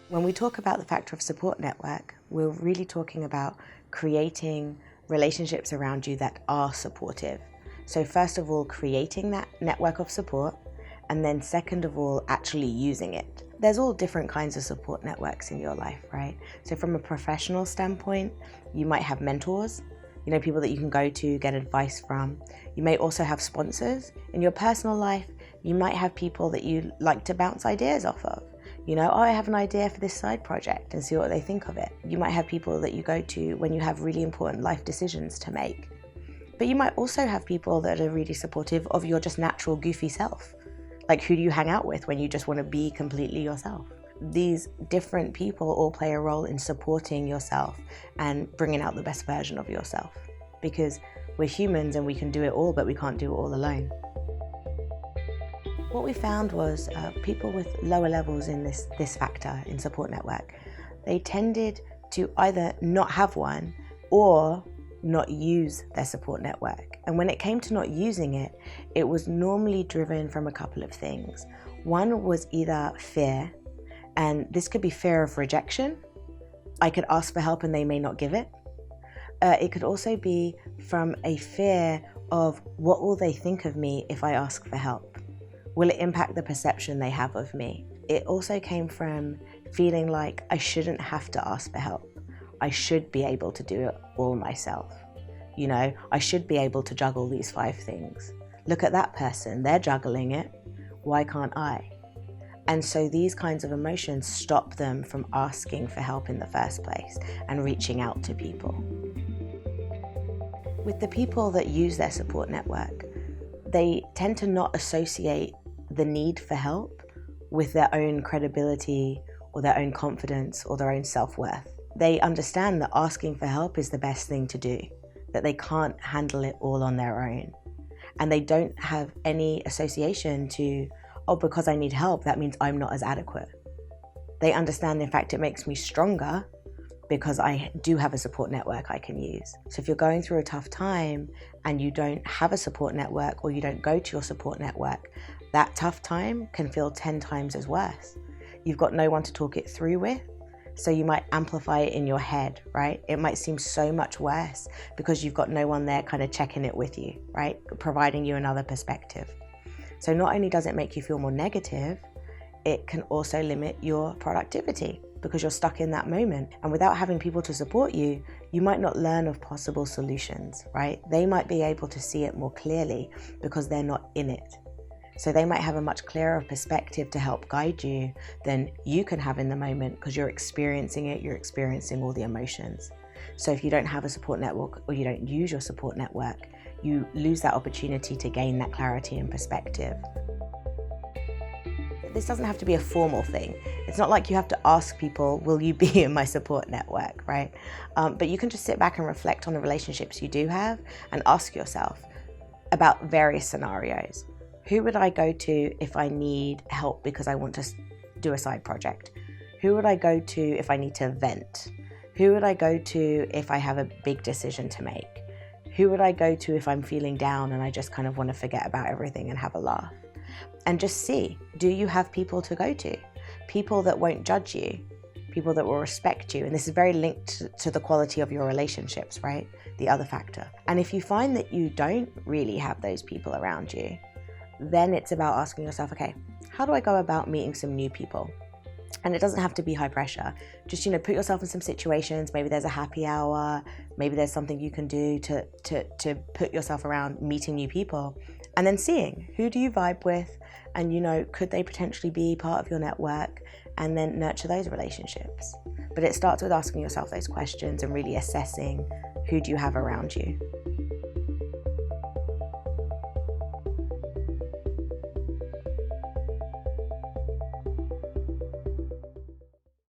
When we talk about the factor of support network, we're really talking about creating relationships around you that are supportive. So first of all, creating that network of support, and then second of all, actually using it. There's all different kinds of support networks in your life, right? So from a professional standpoint, you might have mentors, people that you can go to get advice from. You may also have sponsors. In your personal life, you might have people that you like to bounce ideas off of. I have an idea for this side project, and see what they think of it. You might have people that you go to when you have really important life decisions to make. But you might also have people that are really supportive of your just natural goofy self. Like, who do you hang out with when you just want to be completely yourself? These different people all play a role in supporting yourself and bringing out the best version of yourself. Because we're humans and we can do it all, but we can't do it all alone. What we found was people with lower levels in this factor in support network, they tended to either not have one or not use their support network. And when it came to not using it, it was normally driven from a couple of things. One was either fear, and this could be fear of rejection. I could ask for help and they may not give it. It could also be from a fear of, what will they think of me if I ask for help? Will it impact the perception they have of me? It also came from feeling like I shouldn't have to ask for help. I should be able to do it all myself. I should be able to juggle these 5 things. Look at that person, they're juggling it. Why can't I? And so these kinds of emotions stop them from asking for help in the first place and reaching out to people. With the people that use their support network, they tend to not associate the need for help with their own credibility or their own confidence or their own self-worth. They understand that asking for help is the best thing to do, that they can't handle it all on their own. And they don't have any association to, because I need help, that means I'm not as adequate. They understand, in fact, it makes me stronger because I do have a support network I can use. So if you're going through a tough time and you don't have a support network, or you don't go to your support network, that tough time can feel 10 times as worse. You've got no one to talk it through with, so you might amplify it in your head, right? It might seem so much worse because you've got no one there kind of checking it with you, right? Providing you another perspective. So not only does it make you feel more negative, it can also limit your productivity because you're stuck in that moment. And without having people to support you, you might not learn of possible solutions, right? They might be able to see it more clearly because they're not in it. So they might have a much clearer perspective to help guide you than you can have in the moment because you're experiencing it, you're experiencing all the emotions. So if you don't have a support network or you don't use your support network, you lose that opportunity to gain that clarity and perspective. This doesn't have to be a formal thing. It's not like you have to ask people, will you be in my support network, right? But you can just sit back and reflect on the relationships you do have and ask yourself about various scenarios. Who would I go to if I need help because I want to do a side project? Who would I go to if I need to vent? Who would I go to if I have a big decision to make? Who would I go to if I'm feeling down and I just kind of want to forget about everything and have a laugh? And just see, do you have people to go to? People that won't judge you, people that will respect you. And this is very linked to the quality of your relationships, right? The other factor. And if you find that you don't really have those people around you, then it's about asking yourself, okay, how do I go about meeting some new people? And it doesn't have to be high pressure. Just, put yourself in some situations. Maybe there's a happy hour. Maybe there's something you can do to put yourself around meeting new people. And then seeing, who do you vibe with? And, could they potentially be part of your network? And then nurture those relationships. But it starts with asking yourself those questions and really assessing, who do you have around you?